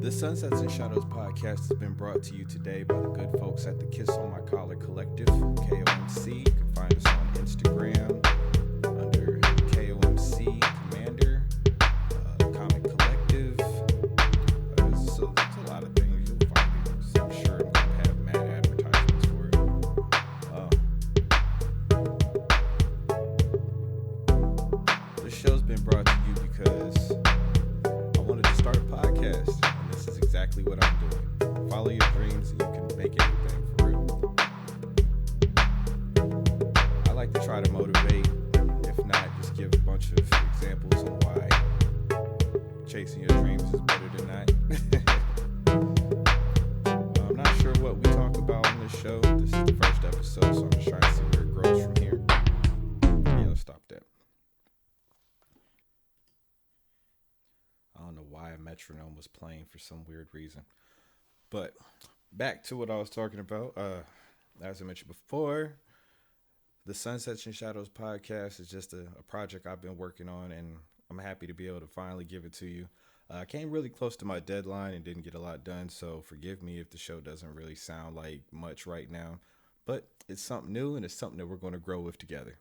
The Sunsets and Shadows podcast has been brought to you today by the good folks at the Kiss on My Collar Collective, KOMC. You can find us on Instagram under KOMC Commander, Comic Collective. There's a lot of things you'll find it. So I'm sure I'm going to have mad advertisements for it. This show's been brought to you because I wanted to start a podcast. This is exactly what I'm doing. Follow your dreams and you can make anything for real. I like to try to motivate, if not just give a bunch of examples on why chasing your dreams is better than not. I'm not sure what we talk about on this show. This is the first episode, so I'm just trying to see where it grows from here. Yeah, let's stop that. I don't know why a metronome was playing for some weird reason. But back to what I was talking about. As I mentioned before, the Sunsets and Shadows podcast is just a project I've been working on, and I'm happy to be able to finally give it to you. I came really close to my deadline and didn't get a lot done, so forgive me if the show doesn't really sound like much right now. But it's something new, and it's something that we're going to grow with together.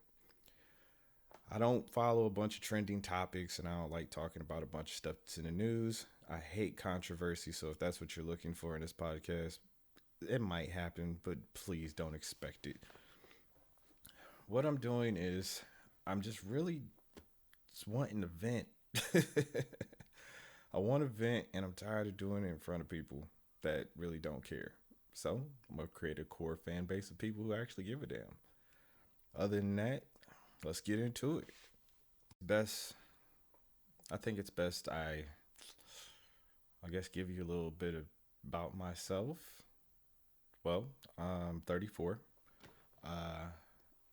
I don't follow a bunch of trending topics, and I don't like talking about a bunch of stuff that's in the news. I hate controversy, so if that's what you're looking for in this podcast, it might happen, but please don't expect it. What I'm doing is I'm just really wanting to vent. I want to vent, and I'm tired of doing it in front of people that really don't care. So I'm going to create a core fan base of people who actually give a damn. Other than that, let's get into it. I think it's best I guess give you a little bit about myself. Well, I'm 34. I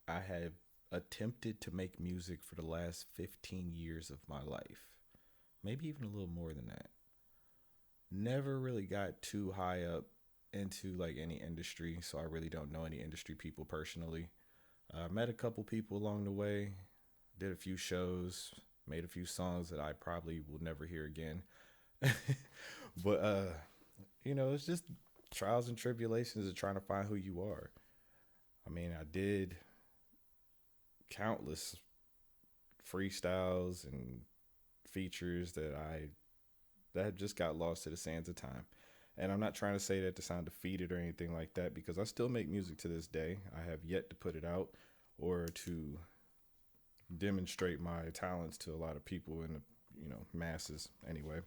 have attempted to make music for the last 15 years of my life. Maybe even a little more than that. Never really got too high up into like any industry, so I really don't know any industry people personally. Met a couple people along the way, did a few shows, made a few songs that I probably will never hear again. But, it's just trials and tribulations of trying to find who you are. I mean, I did countless freestyles and features that just got lost to the sands of time. And I'm not trying to say that to sound defeated or anything like that, because I still make music to this day. I have yet to put it out or to demonstrate my talents to a lot of people in the, masses anyway.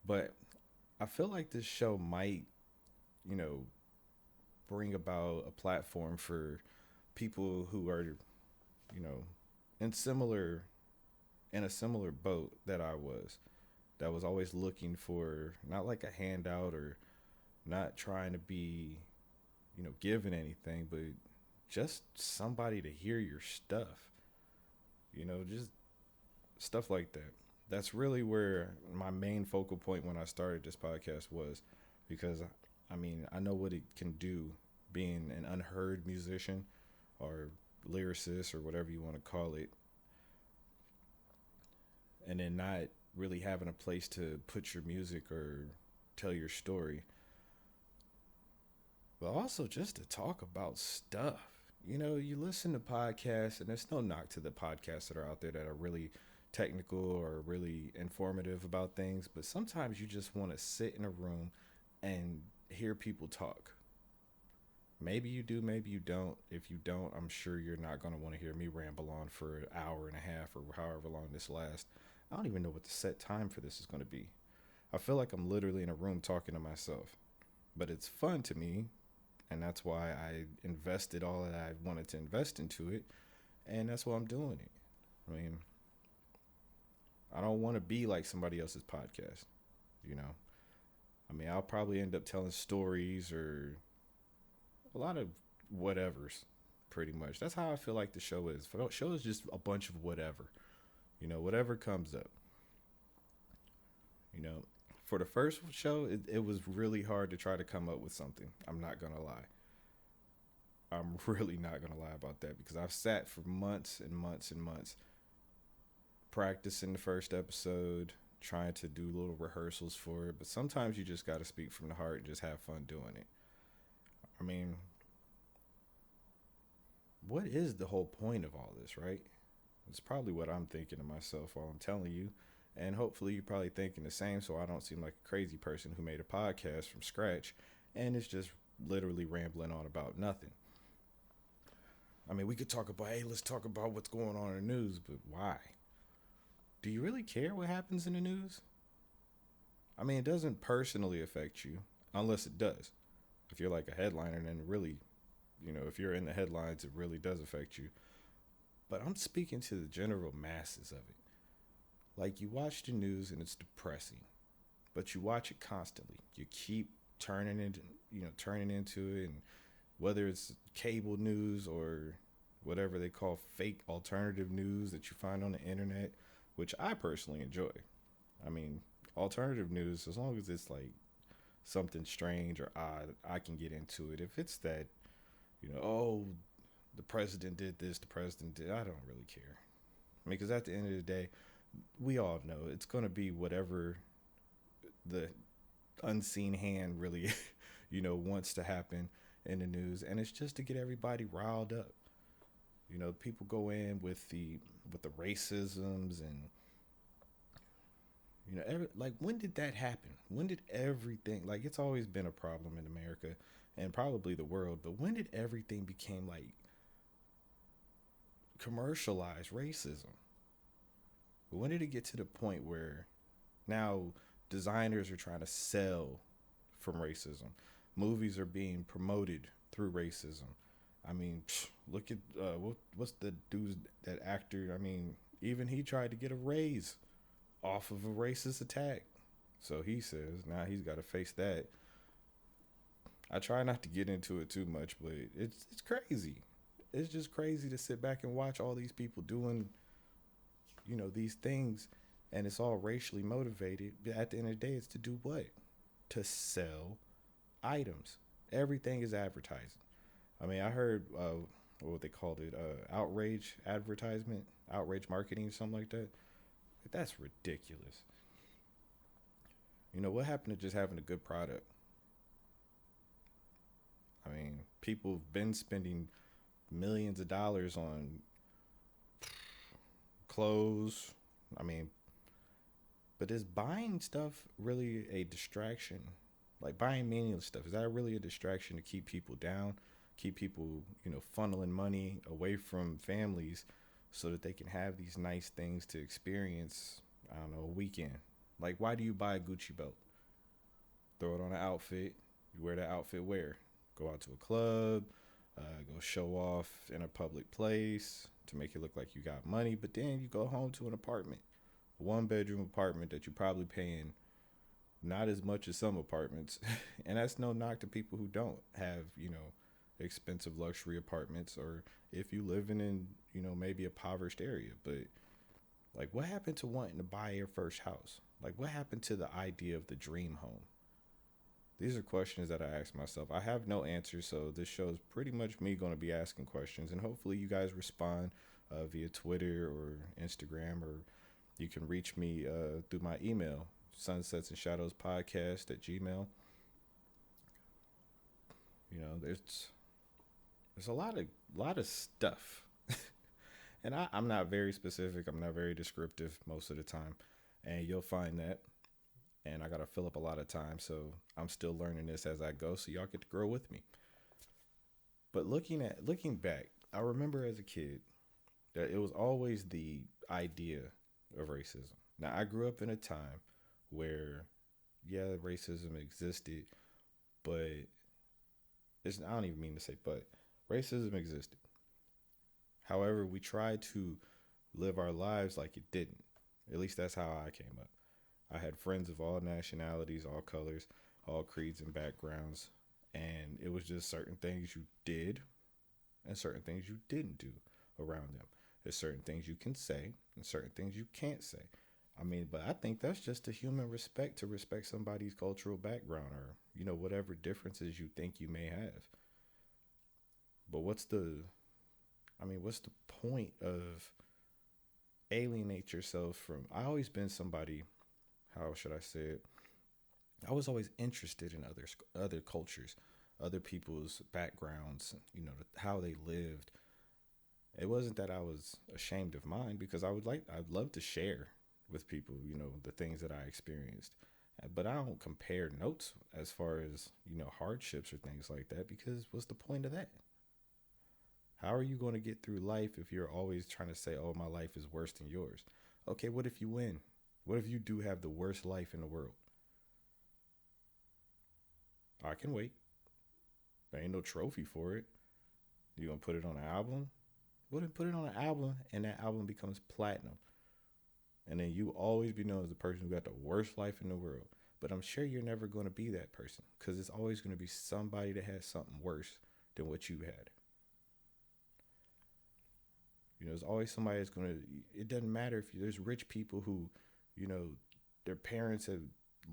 But I feel like this show might, bring about a platform for people who are, in a similar boat that I was. That was always looking for not like a handout or not trying to be, given anything, but just somebody to hear your stuff, just stuff like that. That's really where my main focal point when I started this podcast was, because I know what it can do being an unheard musician or lyricist or whatever you want to call it, and then not really having a place to put your music or tell your story, but also just to talk about stuff. You listen to podcasts, and there's no knock to the podcasts that are out there that are really technical or really informative about things, but sometimes you just want to sit in a room and hear people talk. Maybe you do, maybe you don't. If you don't, I'm sure you're not going to want to hear me ramble on for an hour and a half or however long this lasts. I don't even know what the set time for this is going to be. I feel like I'm literally in a room talking to myself, but it's fun to me, and that's why I invested all that I wanted to invest into it, and that's why I'm doing it. I don't want to be like somebody else's podcast, I'll probably end up telling stories or a lot of whatevers, pretty much. That's how I feel like the show is. The show is just a bunch of whatever. Whatever comes up. For the first show, it was really hard to try to come up with something. I'm not going to lie. I'm really not going to lie about that, because I've sat for months and months and months practicing the first episode, trying to do little rehearsals for it. But sometimes you just got to speak from the heart and just have fun doing it. I mean, what is the whole point of all this, right? It's probably what I'm thinking to myself while I'm telling you. And hopefully you're probably thinking the same so I don't seem like a crazy person who made a podcast from scratch and is just literally rambling on about nothing. I mean, we could talk about, hey, let's talk about what's going on in the news, but why? Do you really care what happens in the news? I mean, it doesn't personally affect you, unless it does. If you're like a headliner, then really, if you're in the headlines, it really does affect you. But I'm speaking to the general masses of it. Like, you watch the news and it's depressing, but you watch it constantly. You keep turning into it, and whether it's cable news or whatever they call fake alternative news that you find on the internet, which I personally enjoy. I mean, alternative news, as long as it's like something strange or odd, I can get into it. If it's that, oh, the president did this, the president did, I don't really care. I mean, because at the end of the day, we all know it's going to be whatever the unseen hand really, wants to happen in the news, and it's just to get everybody riled up. People go in with the racisms and like, when did that happen? When did everything, like, it's always been a problem in America and probably the world, but when did everything became like commercialized racism? When did it get to the point where now designers are trying to sell from racism? Movies are being promoted through racism. I mean, look at what's the dude, that actor? I mean, even he tried to get a raise off of a racist attack. So he says now he's got to face that. I try not to get into it too much, but it's crazy. It's just crazy to sit back and watch all these people doing, these things, and it's all racially motivated. But at the end of the day, it's to do what? To sell items. Everything is advertising. I mean, I heard what they called it, outrage advertisement, outrage marketing, something like that. That's ridiculous. What happened to just having a good product? I mean, people have been spending millions of dollars on clothes. I mean, but is buying stuff really a distraction? Like, buying meaningless stuff, is that really a distraction to keep people down? Keep people, funneling money away from families so that they can have these nice things to experience, I don't know, a weekend. Like, why do you buy a Gucci belt? Throw it on an outfit. You wear that outfit where? Go out to a club, go show off in a public place to make it look like you got money. But then you go home to an apartment, a 1-bedroom apartment that you're probably paying not as much as some apartments. And that's no knock to people who don't have, expensive luxury apartments, or if you living in, maybe a impoverished area. But like, what happened to wanting to buy your first house? Like, what happened to the idea of the dream home? These are questions that I ask myself. I have no answers, so this show is pretty much me going to be asking questions, and hopefully you guys respond via Twitter or Instagram, or you can reach me through my email, sunsets and shadows podcast at gmail. There's a lot of stuff. And I'm not very specific. I'm not very descriptive most of the time. And you'll find that. And I got to fill up a lot of time. So I'm still learning this as I go. So y'all get to grow with me. But looking back, I remember as a kid that it was always the idea of racism. Now, I grew up in a time where, yeah, racism existed, but I don't even mean to say but. Racism existed. However, we tried to live our lives like it didn't. At least that's how I came up. I had friends of all nationalities, all colors, all creeds and backgrounds. And it was just certain things you did and certain things you didn't do around them. There's certain things you can say and certain things you can't say. I mean, but I think that's just a human respect, to respect somebody's cultural background, or, whatever differences you think you may have. But what's the point of alienate yourself from. I always been somebody. How should I say it? I was always interested in other cultures, other people's backgrounds. How they lived. It wasn't that I was ashamed of mine because I'd love to share with people, the things that I experienced. But I don't compare notes as far as, hardships or things like that because what's the point of that? How are you going to get through life if you're always trying to say, oh, my life is worse than yours? Okay, what if you win? What if you do have the worst life in the world? I can wait. There ain't no trophy for it. You gonna put it on an album? What if put it on an album and that album becomes platinum? And then you always be known as the person who got the worst life in the world. But I'm sure you're never going to be that person because it's always going to be somebody that has something worse than what you had. There's always somebody that's going to, it doesn't matter if there's rich people who, you know, their parents have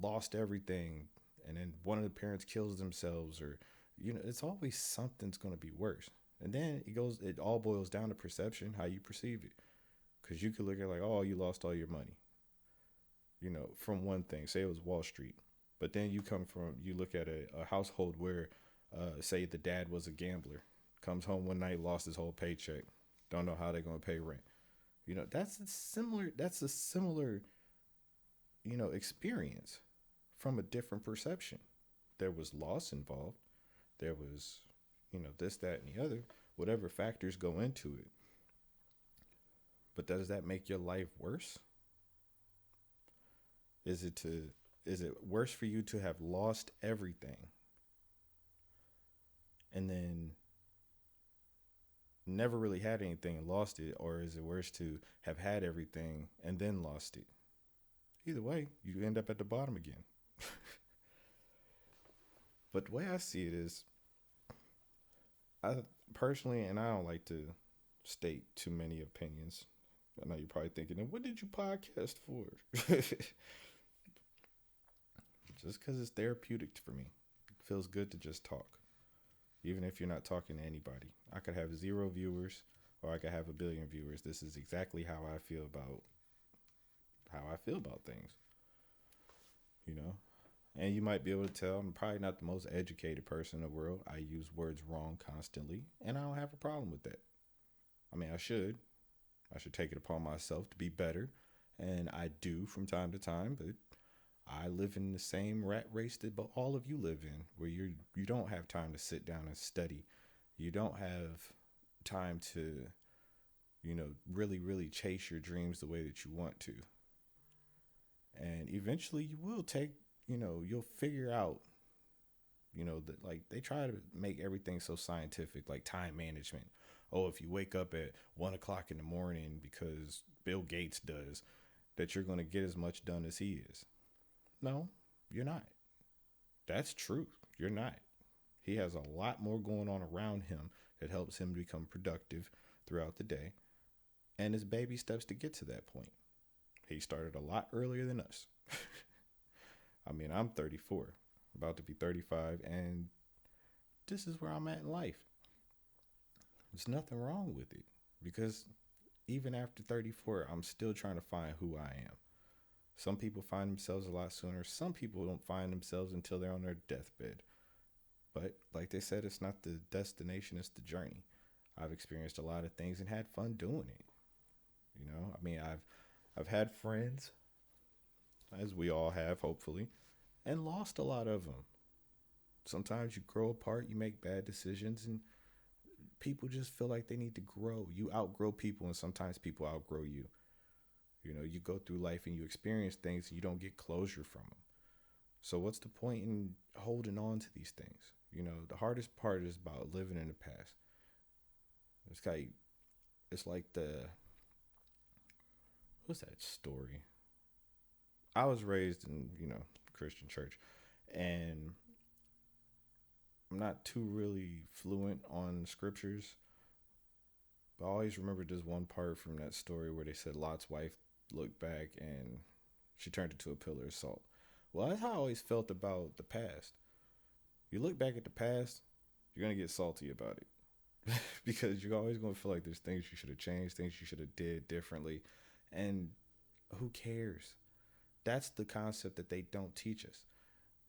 lost everything and then one of the parents kills themselves or, it's always something's going to be worse. And then it all boils down to perception, how you perceive it. Because you could look at like, oh, you lost all your money, from one thing, say it was Wall Street. But then you look at a household where, say the dad was a gambler, comes home one night, lost his whole paycheck, don't know how they're going to pay rent. That's a similar, experience from a different perception. There was loss involved. There was, this, that, and the other, whatever factors go into it. But does that make your life worse? Is it to is it worse for you to have lost everything and then never really had anything and lost it, or is it worse to have had everything and then lost it? Either way, you end up at the bottom again. But the way I see it is, I personally, and I don't like to state too many opinions. I know you're probably thinking, what did you podcast for? Just because it's therapeutic for me. It feels good to just talk, even if you're not talking to anybody. I could have 0 viewers or I could have 1 billion viewers. This is exactly how I feel about things, you know? And you might be able to tell I'm probably not the most educated person in the world. I use words wrong constantly, and I don't have a problem with that. I mean, I should. I should take it upon myself to be better, and I do from time to time, but I live in the same rat race that all of you live in, where you don't have time to sit down and study. You don't have time to, really, really chase your dreams the way that you want to. And eventually you will you'll figure out, that like they try to make everything so scientific, like time management. Oh, if you wake up at 1 o'clock in the morning because Bill Gates does, that you're going to get as much done as he is. No, you're not. That's true. You're not. He has a lot more going on around him that helps him become productive throughout the day. And his baby steps to get to that point. He started a lot earlier than us. I mean, I'm 34, about to be 35, and this is where I'm at in life. There's nothing wrong with it because even after 34, I'm still trying to find who I am. Some people find themselves a lot sooner. Some people don't find themselves until they're on their deathbed. But like they said, it's not the destination, it's the journey. I've experienced a lot of things and had fun doing it. I mean, I've had friends, as we all have, hopefully, and lost a lot of them. Sometimes you grow apart, you make bad decisions, and people just feel like they need to grow. You outgrow people, and sometimes people outgrow you. You go through life and you experience things and you don't get closure from them. So what's the point in holding on to these things? The hardest part is about living in the past. It's like what's that story? I was raised in, Christian church, and I'm not too really fluent on scriptures, but I always remember this one part from that story where they said Lot's wife looked back and she turned into a pillar of salt. Well, that's how I always felt about the past. You look back at the past, you're going to get salty about it because you're always going to feel like there's things you should have changed, things you should have did differently. And who cares? That's the concept that they don't teach us.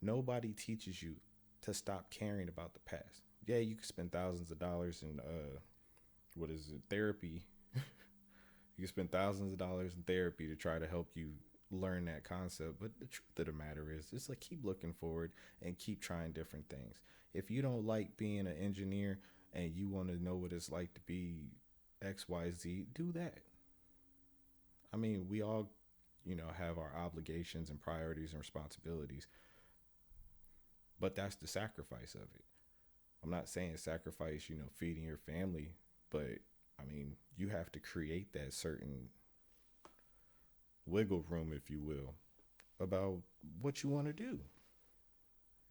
Nobody teaches you to stop caring about the past. Yeah, you can spend thousands of dollars in what is it, therapy. You can spend thousands of dollars in therapy to try to help you learn that concept. But the truth of the matter is, it's like keep looking forward and keep trying different things. If you don't like being an engineer and you want to know what it's like to be XYZ, do that. I mean, we all, have our obligations and priorities and responsibilities, but that's the sacrifice of it. I'm not saying sacrifice, feeding your family, but I mean, you have to create that certain wiggle room, if you will, about what you want to do.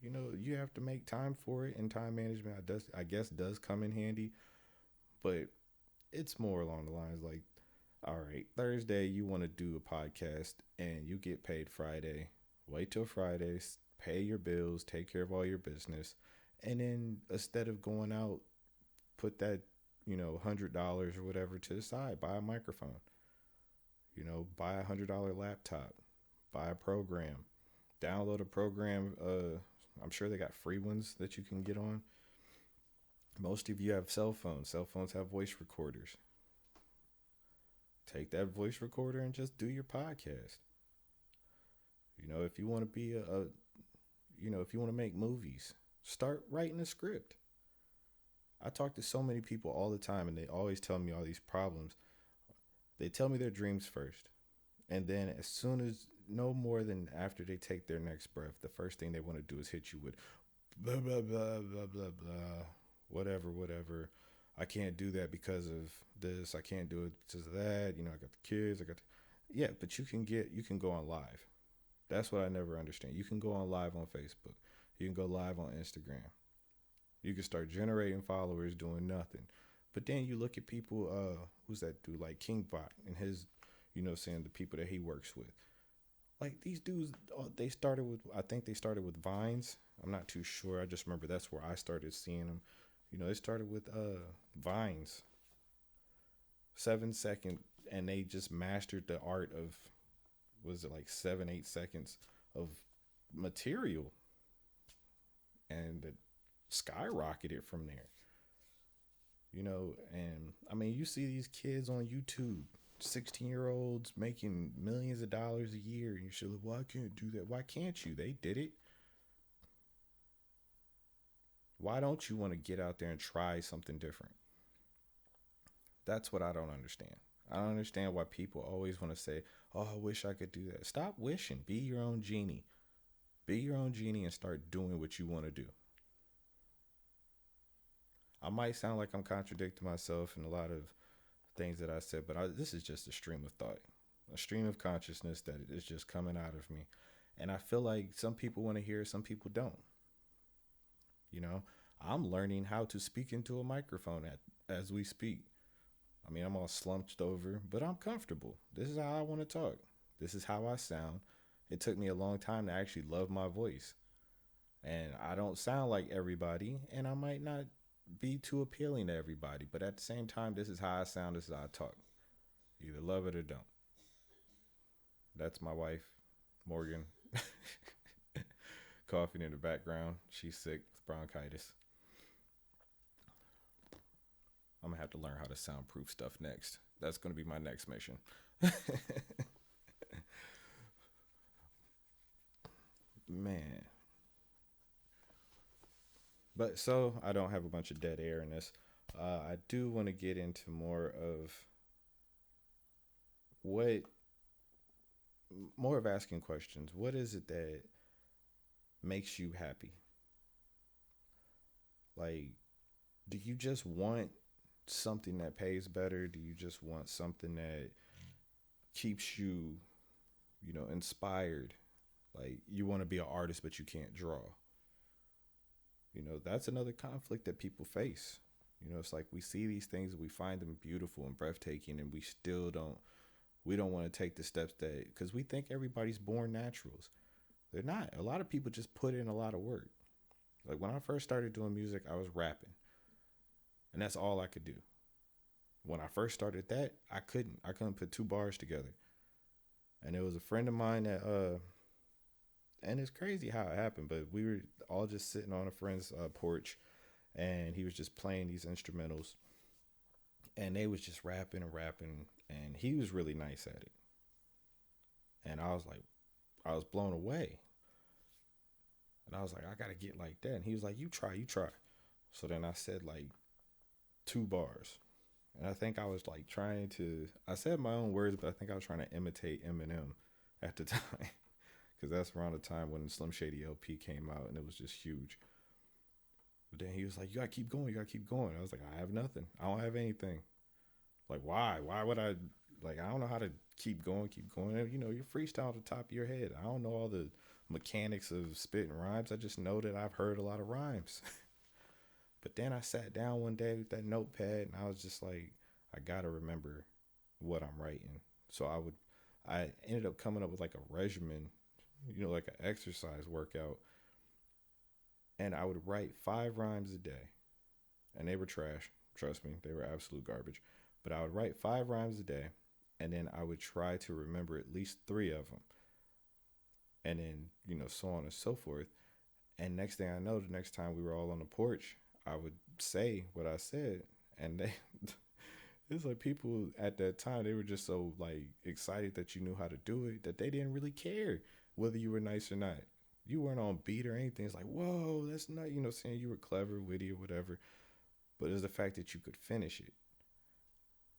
You have to make time for it, and time management, I guess, does come in handy, but it's more along the lines like, all right, Thursday, you want to do a podcast and you get paid Friday. Wait till Friday, pay your bills, take care of all your business. And then instead of going out, put that, $100 or whatever to the side, buy a microphone, buy $100 laptop, buy a program, download a program. I'm sure they got free ones that you can get on. Most of you have cell phones. Cell phones have voice recorders. Take that voice recorder and just do your podcast. If you want to be if you want to make movies, start writing a script. I talk to so many people all the time and they always tell me all these problems. They tell me their dreams first. And then as soon as, no more than after they take their next breath, the first thing they want to do is hit you with blah, blah, blah, blah, blah, blah, whatever, whatever. I can't do that because of this. I can't do it because of that. I got the kids. Yeah, but you can go on live. That's what I never understand. You can go on live on Facebook. You can go live on Instagram. You can start generating followers doing nothing. But then you look at people, who's that dude, like Kingbot and his, saying the people that he works with. Like these dudes, I think they started with Vines. I'm not too sure. I just remember that's where I started seeing them. They started with Vines, 7 second, and they just mastered the art of, was it like 7, 8 seconds of material, and it skyrocketed from there. And I mean, you see these kids on YouTube, 16-year-olds making millions of dollars a year, and you should, well, I can't do that. Why can't you? They did it. Why don't you want to get out there and try something different? That's what I don't understand. I don't understand why people always want to say, oh, I wish I could do that. Stop wishing. Be your own genie. Be your own genie and start doing what you want to do. I might sound like I'm contradicting myself in a lot of things that I said, but this is just a stream of thought, a stream of consciousness that is just coming out of me. And I feel like some people want to hear it, some people don't. I'm learning how to speak into a microphone as we speak. I mean, I'm all slumped over, but I'm comfortable. This is how I want to talk. This is how I sound. It took me a long time to actually love my voice. And I don't sound like everybody, and I might not be too appealing to everybody, but at the same time, this is how I sound, this is how I talk. Either love it or don't. That's my wife, Morgan, coughing in the background. She's sick with bronchitis. I'm gonna have to learn how to soundproof stuff next. That's gonna be my next mission. Man. But so I don't have a bunch of dead air in this. I do want to get into more of what, more of asking questions. What is it that makes you happy? Like, do you just want something that pays better? Do you just want something that keeps you, inspired? Like, you want to be an artist, but you can't draw. That's another conflict that people face. It's like we see these things, we find them beautiful and breathtaking, and we don't want to take the steps that, because we think everybody's born naturals. They're not. A lot of people just put in a lot of work. Like when I first started doing music, I was rapping, and that's all I could do. When I first started that, I couldn't put two bars together. And it was a friend of mine that and it's crazy how it happened, but we were all just sitting on a friend's porch, and he was just playing these instrumentals, and they was just rapping and rapping, and he was really nice at it. And I was blown away. And I was like, I gotta get like that. And he was like, you try. So then I said like two bars. And I think I was like trying to, I said my own words, but I think I was trying to imitate Eminem at the time. Because that's around the time when Slim Shady LP came out and it was just huge. But then he was like, you gotta keep going, you gotta keep going. I was like, I have nothing. I don't have anything. Like, why? Why would I? Like, I don't know how to keep going, keep going. You know, you're freestyle at the top of your head. I don't know all the mechanics of spitting rhymes. I just know that I've heard a lot of rhymes. But then I sat down one day with that notepad and I was just like, I gotta remember what I'm writing. So I ended up coming up with like a regimen, you know, like an exercise workout. And I would write 5 rhymes a day. And they were trash. Trust me, they were absolute garbage. But I would write 5 rhymes a day. And then I would try to remember at least three of them. And then, you know, so on and so forth. And next thing I know, the next time we were all on the porch, I would say what I said. And they, it's like people at that time, they were just so like excited that you knew how to do it that they didn't really care whether you were nice or not. You weren't on beat or anything. It's like, whoa, that's not, you know, saying you were clever, witty, or whatever. But it's the fact that you could finish it.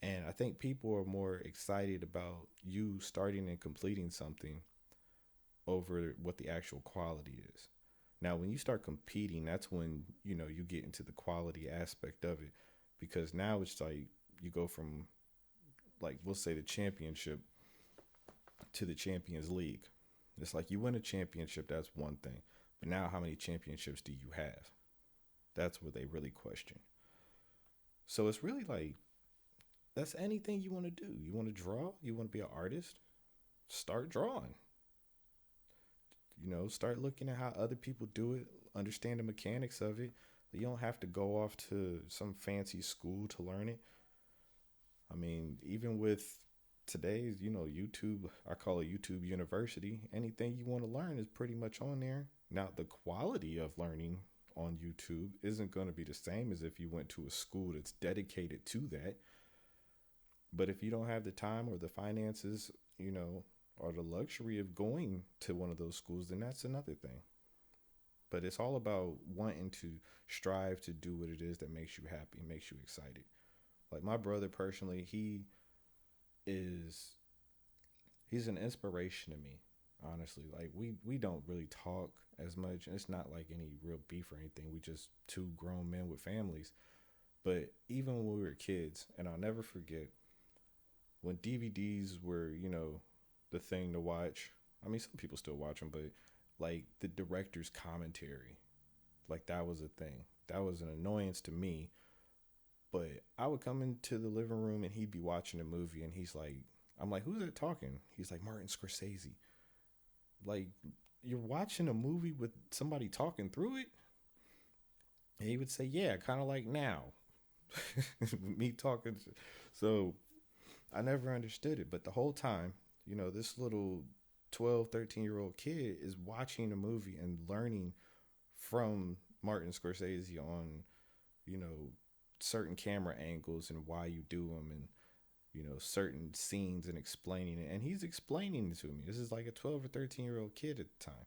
And I think people are more excited about you starting and completing something over what the actual quality is. Now, when you start competing, that's when, you know, you get into the quality aspect of it. Because now it's like you go from, like, we'll say the championship to the Champions League. It's like you win a championship, that's one thing. But now, how many championships do you have? That's what they really question. So it's really like that's anything you want to do. You want to draw? You want to be an artist? Start drawing. You know, start looking at how other people do it, understand the mechanics of it. You don't have to go off to some fancy school to learn it. I mean, even with today's, you know, YouTube, I call it YouTube University, anything you want to learn is pretty much on there. Now, the quality of learning on YouTube isn't going to be the same as if you went to a school that's dedicated to that. But if you don't have the time or the finances, you know, or the luxury of going to one of those schools, then that's another thing. But it's all about wanting to strive to do what it is that makes you happy, makes you excited. Like my brother personally, is he's an inspiration to me, honestly. Like we don't really talk as much, and it's not like any real beef or anything. We just two grown men with families. But even when we were kids, and I'll never forget when DVDs were, you know, the thing to watch. I mean, some people still watch them, but like the director's commentary, like that was a thing. That was an annoyance to me. But I would come into the living room and he'd be watching a movie and he's like, I'm like, who's that talking? He's like, Martin Scorsese. Like, you're watching a movie with somebody talking through it? And he would say, yeah, kind of like now. Me talking. So I never understood it. But the whole time, you know, this little 12, 13-year-old kid is watching a movie and learning from Martin Scorsese on, you know, certain camera angles and why you do them and, you know, certain scenes and explaining it. And he's explaining it to me. This is like a 12 or 13-year-old kid at the time,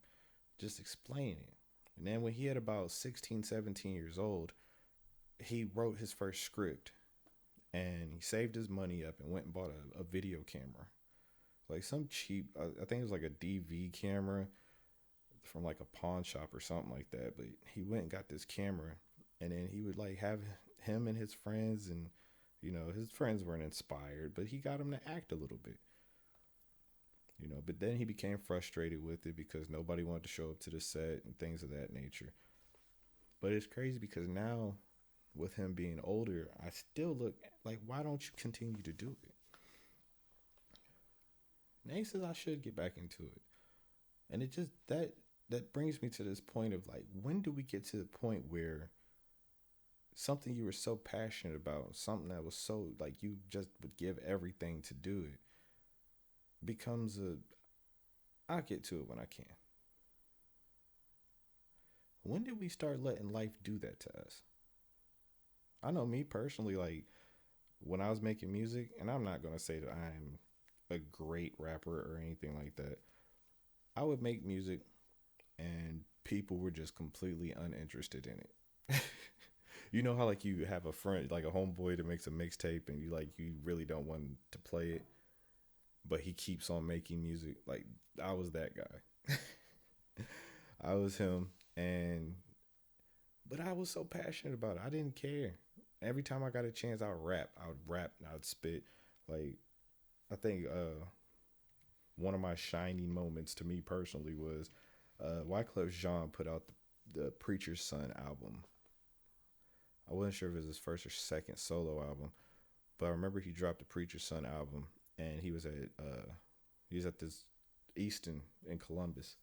just explaining it. And then when he had about 16, 17 years old, he wrote his first script and he saved his money up and went and bought a video camera. Like some cheap, I think it was like a DV camera from like a pawn shop or something like that. But he went and got this camera and then he would like have him and his friends and, you know, his friends weren't inspired, but he got him to act a little bit, you know. But then he became frustrated with it because nobody wanted to show up to the set and things of that nature. But it's crazy because now with him being older, I still look like, why don't you continue to do it? And he says I should get back into it. And it just that brings me to this point of like, when do we get to the point where something you were so passionate about, something that was so like you just would give everything to do it, becomes a. I'll get to it when I can. When did we start letting life do that to us? I know me personally, like when I was making music, and I'm not gonna say that I'm a great rapper or anything like that. I would make music and people were just completely uninterested in it. You know how like you have a friend, like a homeboy that makes a mixtape, and you really don't want to play it, but he keeps on making music. Like I was that guy. I was him, and but I was so passionate about it. I didn't care. Every time I got a chance, I would rap. I would rap and I would spit. Like I think one of my shining moments to me personally was Wyclef Jean put out the Preacher's Son album. I wasn't sure if it was his first or second solo album, but I remember he dropped the Preacher's Son album, and he was at this Easton in Columbus,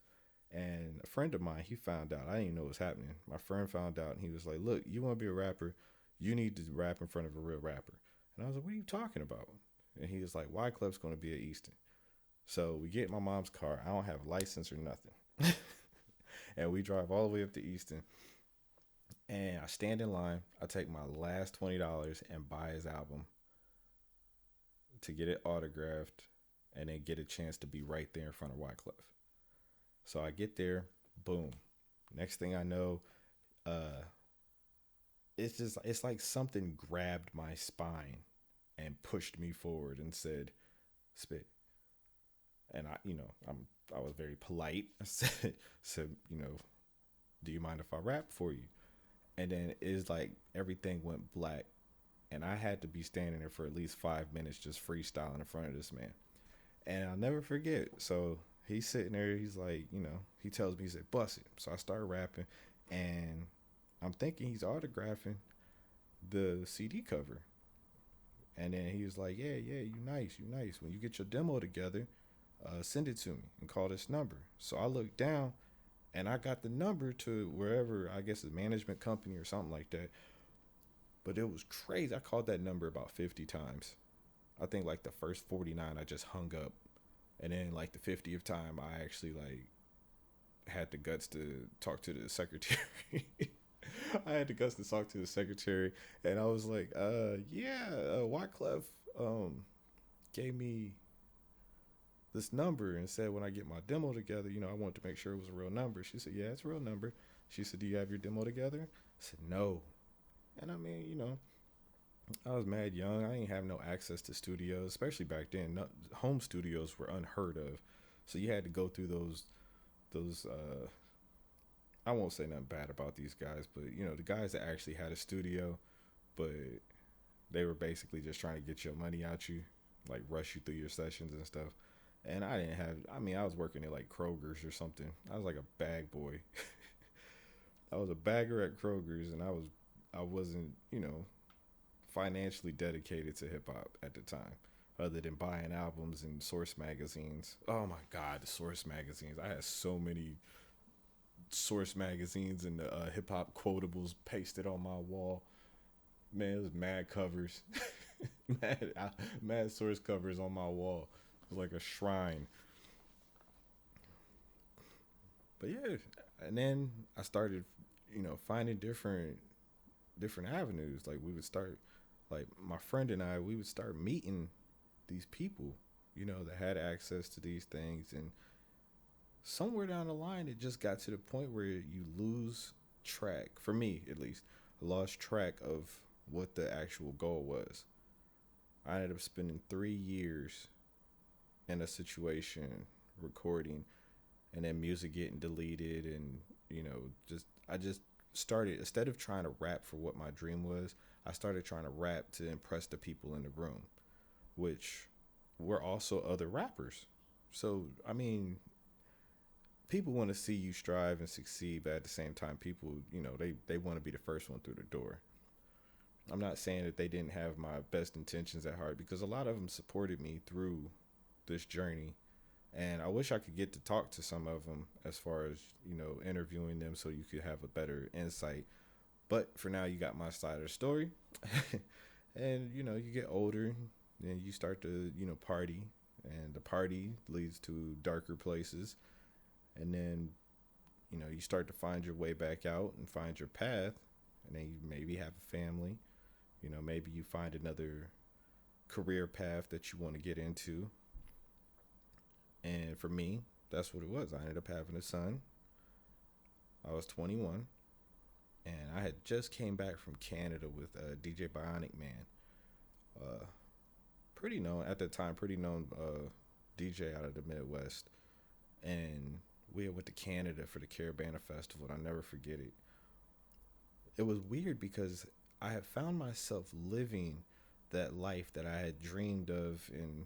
and a friend of mine he found out. I didn't even know what was happening. My friend found out, and he was like, "Look, you want to be a rapper? You need to rap in front of a real rapper." And I was like, "What are you talking about?" And he was like, "Wyclef's going to be at Easton." So we get in my mom's car. I don't have a license or nothing. And we drive all the way up to Easton. And I stand in line. I take my last $20 and buy his album to get it autographed and then get a chance to be right there in front of Wyclef. So I get there, boom. Next thing I know, uh, it's like something grabbed my spine and pushed me forward and said, "Spit." And I was very polite. I said, "Do you mind if I rap for you?" And then it's like everything went black, and I had to be standing there for at least 5 minutes just freestyling in front of this man. And I'll never forget. So he's sitting there. He's like, he tells me, he said, "Bust it." So I start rapping, and I'm thinking he's autographing the CD cover. And then he was like, "Yeah, yeah, you nice, you nice. When you get your demo together, send it to me and call this number." So I looked down, and I got the number to wherever, I guess, a management company or something like that. But it was crazy. I called that number about 50 times. I think like the first 49 I just hung up, and then like the 50th time I actually like had the guts to talk to the secretary. I had the guts to talk to the secretary, and I was like, yeah, Wyclef um gave me this number and said when I get my demo together, I wanted to make sure it was a real number." She said, "Yeah, it's a real number." She said, "Do you have your demo together?" I said, "No." And I mean, I was mad young. I didn't have no access to studios, especially back then. No, home studios were unheard of, so you had to go through those. I won't say nothing bad about these guys, but the guys that actually had a studio, but they were basically just trying to get your money out you, like rush you through your sessions and stuff. And I didn't have. I mean, I was working at like Kroger's or something. I was like a bag boy. I was a bagger at Kroger's, and I wasn't financially dedicated to hip hop at the time, other than buying albums and Source magazines. Oh my God, the Source magazines! I had so many Source magazines and the hip hop quotables pasted on my wall. Man, it was mad covers, mad Source covers on my wall. It was like a shrine. But yeah, and then I started, finding different avenues. Like we would start, like my friend and I, we would start meeting these people, that had access to these things, and somewhere down the line, it just got to the point where you lose track. For me, at least, I lost track of what the actual goal was. I ended up spending 3 years in a situation recording, and then music getting deleted, and just I just started, instead of trying to rap for what my dream was, I started trying to rap to impress the people in the room, which were also other rappers. So I mean, people want to see you strive and succeed, but at the same time, people, they want to be the first one through the door. I'm not saying that they didn't have my best intentions at heart, because a lot of them supported me through this journey, and I wish I could get to talk to some of them as far as interviewing them so you could have a better insight. But for now, you got my side of the story. And, you get older and you start to, party. And the party leads to darker places. And then, you start to find your way back out and find your path. And then you maybe have a family. Maybe you find another career path that you want to get into. And for me, that's what it was. I ended up having a son. I was 21, and I had just came back from Canada with DJ Bionic Man. Uh, Pretty known at the time, pretty known DJ out of the Midwest. And we went to Canada for the Carabana Festival, and I'll never forget it. It was weird because I had found myself living that life that I had dreamed of in,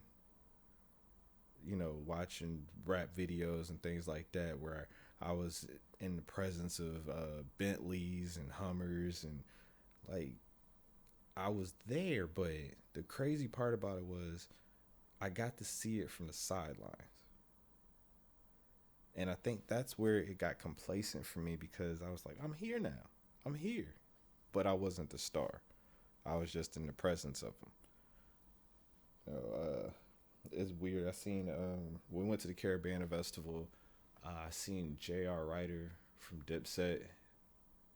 watching rap videos and things like that, where I was in the presence of Bentleys and Hummers, and like I was there. But the crazy part about it was I got to see it from the sidelines. And I think that's where it got complacent for me, because I was like, I'm here now. I'm here. But I wasn't the star. I was just in the presence of them. It's weird. We went to the Carabana Festival. I seen J.R. Ryder from Dipset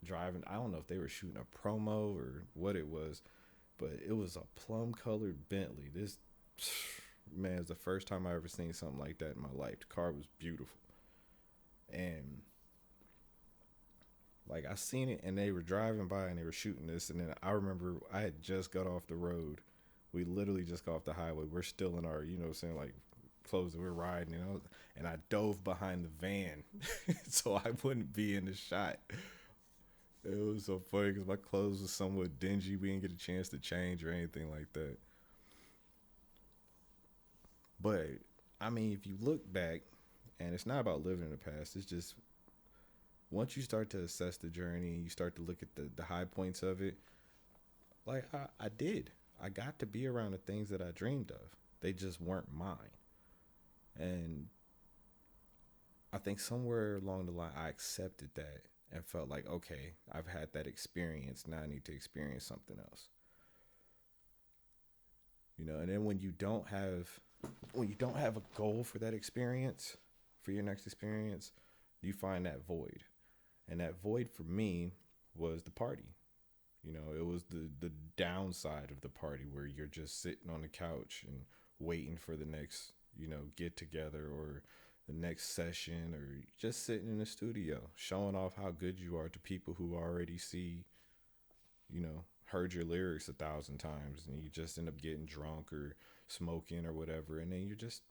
driving. I don't know if they were shooting a promo or what it was, but it was a plum colored Bentley. This, man, is the first time I ever seen something like that in my life. The car was beautiful. And like I seen it, and they were driving by and they were shooting this, and then I remember I had just got off the road. We literally just got off the highway. We're still in our, like clothes that we're riding, and I dove behind the van so I wouldn't be in the shot. It was so funny because my clothes was somewhat dingy. We didn't get a chance to change or anything like that. But I mean, if you look back, and it's not about living in the past, it's just once you start to assess the journey and you start to look at the high points of it, like I did. I got to be around the things that I dreamed of. They just weren't mine. And I think somewhere along the line, I accepted that and felt like, okay, I've had that experience. Now I need to experience something else. And then when you don't have a goal for that experience, for your next experience, you find that void. And that void for me was the party. It was the downside of the party, where you're just sitting on the couch and waiting for the next, get together or the next session, or just sitting in the studio showing off how good you are to people who already see, heard your lyrics 1,000 times, and you just end up getting drunk or smoking or whatever. And then you're just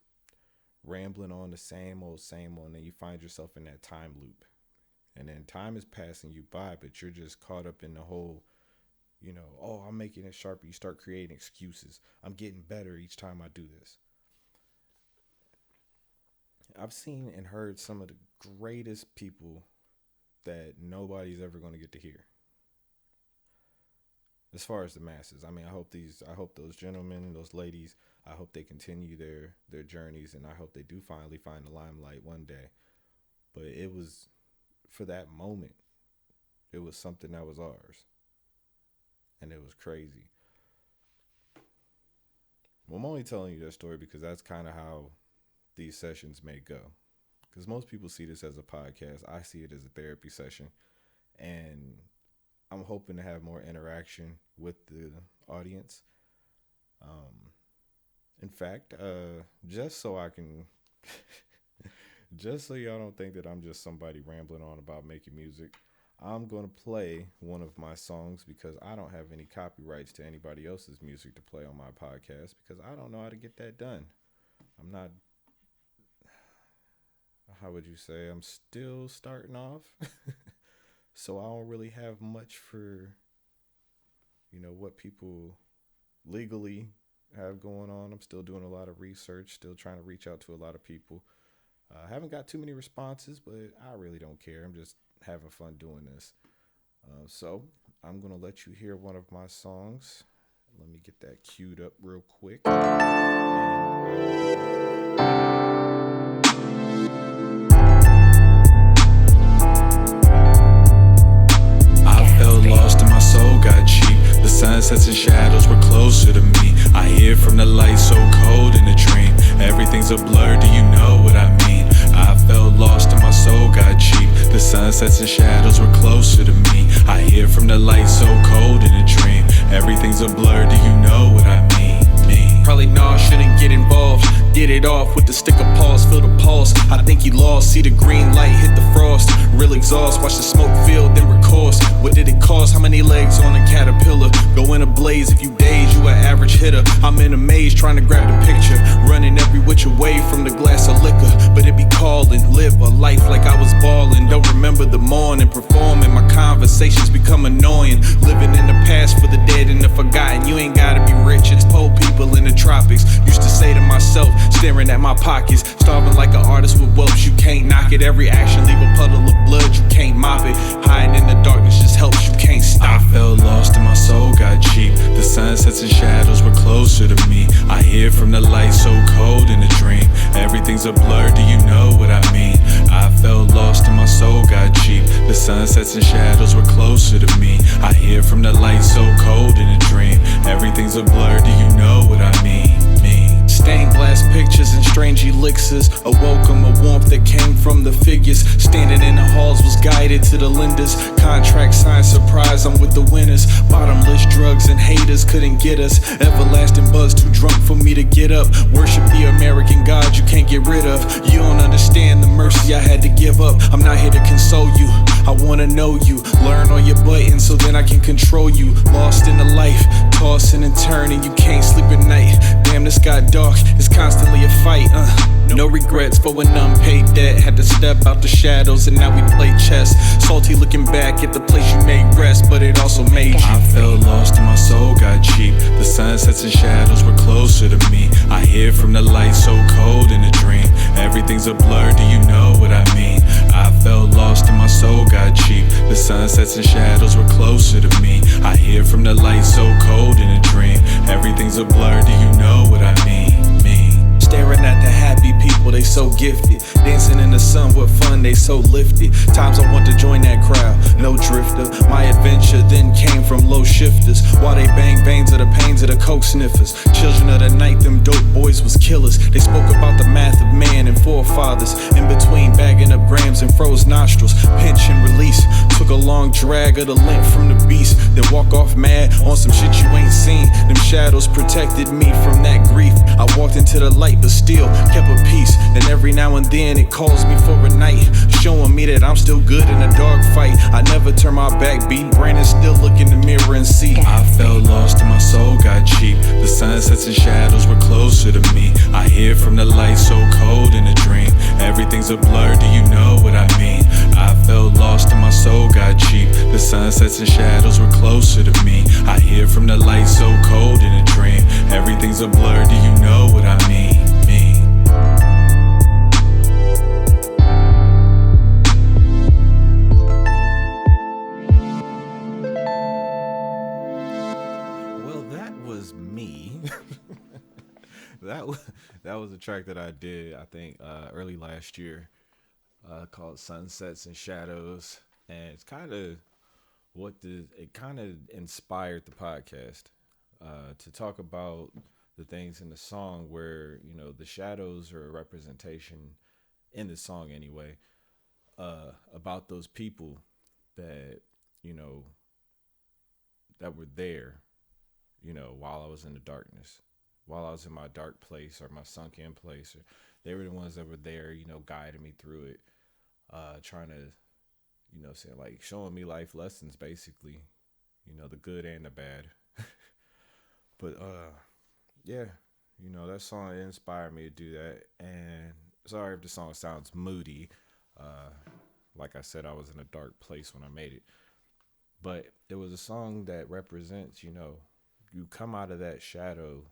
rambling on the same old, and then you find yourself in that time loop. And then time is passing you by, but you're just caught up in the whole, oh, I'm making it sharper. You start creating excuses. I'm getting better each time I do this. I've seen and heard some of the greatest people that nobody's ever going to get to hear. As far as the masses, I mean, I hope those gentlemen, those ladies, I hope they continue their journeys, and I hope they do finally find the limelight one day. But it was, for that moment, it was something that was ours. And it was crazy. Well, I'm only telling you that story because that's kind of how these sessions may go. Because most people see this as a podcast. I see it as a therapy session. And I'm hoping to have more interaction with the audience. In fact, just so y'all don't think that I'm just somebody rambling on about making music, I'm going to play one of my songs, because I don't have any copyrights to anybody else's music to play on my podcast, because I don't know how to get that done. I'm not, how would you say, I'm still starting off. So I don't really have much for, what people legally have going on. I'm still doing a lot of research, still trying to reach out to a lot of people. I haven't got too many responses, but I really don't care. I'm just having fun doing this. So I'm going to let you hear one of my songs. Let me get that queued up real quick. I felt lost sunsets and shadows were closer to me. I hear from the light so cold in a dream. Everything's a blur, do you know what I mean? I felt lost and my soul got cheap. The sunsets and shadows were closer to me. I hear from the light so cold in a dream. Everything's a blur, do you know what I mean? Probably nah, shouldn't get involved. Get it off with the stick of pause, feel the pulse. I think he lost, see the green light hit the frost. Real exhaust, watch the smoke fill, then recourse. What did it cost? How many legs on a caterpillar? Go in a blaze, if you daze, you an average hitter. I'm in a maze trying to grab the picture. Running every which away from the glass of liquor. But it be calling, live a life like I was ballin'. Don't remember the morning, performing. My conversations become annoying. Living in the past for the dead and the forgotten. You ain't gotta be rich, it's poor people in the tropics. Used to say to myself, staring at my pockets, starving like an artist with whelps. You can't knock it. Every action leave a puddle of blood. You can't mop it. Hiding in the darkness just helps. You can't stop. I felt lost and my soul got cheap. The sunsets and shadows were closer to me. I hear from the light so cold in a dream. Everything's a blur. Do you know what I mean? I felt lost and my soul got cheap. The sunsets and shadows were closer to me. I hear from the light so cold in a dream. Everything's a blur. Do you know what I mean? Stained glass pictures and strange elixirs. A welcome, a warmth that came from the figures. Standing in the halls was guided to the lenders. Contract signed, surprise, I'm with the winners. Bottomless drugs and haters couldn't get us. Everlasting buzz too drunk for me to get up. Worship the American God you can't get rid of. You don't understand the mercy I had to give up. I'm not here to console you, I wanna know you. Learn all your buttons so then I can control you. Lost in the life, tossing and turning. You can't sleep at night. Damn, this got dark, it's constantly a fight. No regrets for an unpaid debt. Had to step out the shadows and now we play chess. Salty looking back at the place you made rest, but it also made you. I felt lost and my soul got cheap. The sunsets and shadows were closer to me. I hear from the light so cold in a dream. Everything's a blur, do you know what I mean? I felt lost and my soul got cheap. The sunsets and shadows were closer to me. I hear from the light so cold in a dream. Everything's a blur, do you know what I mean? Staring at the happy people, they so gifted. Dancing in the sun with fun, they so lifted. Times I want to join that crowd, no drifter. My adventure then came from low shifters. While they bang veins of the pains of the coke sniffers. Children of the night, them dope boys was killers. They spoke about the math of man and forefathers. In between bagging up grams and froze nostrils. Pinch and release, took a long drag of the lint from the beast. Then walk off mad on some shit you ain't seen. Them shadows protected me from that grief. I walked into the light but still kept a peace. And every now and then it calls me for a night, showing me that I'm still good in a dog fight. I never turn my back, beat Brandon, still look in the mirror and see. I felt lost and my soul got cheap. The sunsets and shadows were closer to me. I hear from the light so cold in a dream. Everything's a blur, do you know what I mean? I felt lost and my soul got cheap. The sunsets and shadows were closer to me. I hear from the light so cold in a dream. Everything's a blur, do you know what I mean? Well, that was me. That was a track that I did, I think, early last year, called Sunsets and Shadows, and it's kind of it kind of inspired the podcast to talk about the things in the song where the shadows are a representation in the song anyway, about those people that you know that were there, while I was in the darkness, while I was in my dark place or my sunken place. Or they were the ones that were there, guiding me through it, trying to, say, like, showing me life lessons, basically, the good and the bad. But yeah, that song inspired me to do that. And sorry if the song sounds moody. Like I said, I was in a dark place when I made it. But it was a song that represents, you come out of that shadow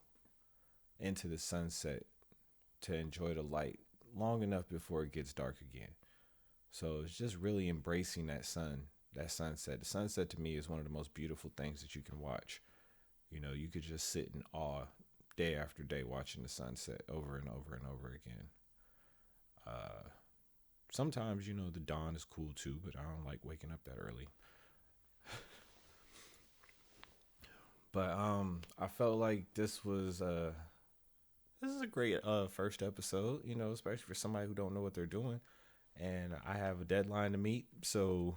into the sunset to enjoy the light long enough before it gets dark again. So it's just really embracing that sunset. The sunset to me is one of the most beautiful things that you can watch. You could just sit in awe day after day watching the sunset over and over and over again. Sometimes, the dawn is cool too, but I don't like waking up that early. But I felt like this is a great first episode, you know, especially for somebody who don't know what they're doing. And I have a deadline to meet, so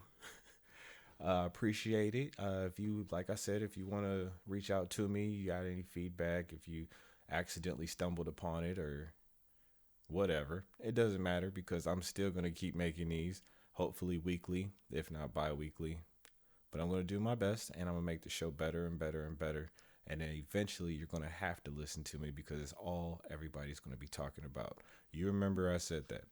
appreciate it. If you, like I said, if you want to reach out to me, you got any feedback, if you accidentally stumbled upon it or whatever, it doesn't matter because I'm still going to keep making these, hopefully weekly, if not bi-weekly. But I'm going to do my best, and I'm going to make the show better and better and better. And then eventually you're going to have to listen to me because it's all everybody's going to be talking about. You remember I said that.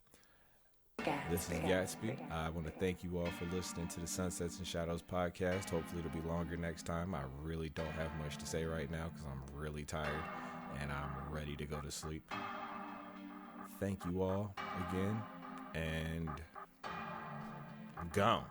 This is Gatsby. I want to thank you all for listening to the Sunsets and Shadows podcast. Hopefully it'll be longer next time. I really don't have much to say right now because I'm really tired and I'm ready to go to sleep. Thank you all again, and I'm gone.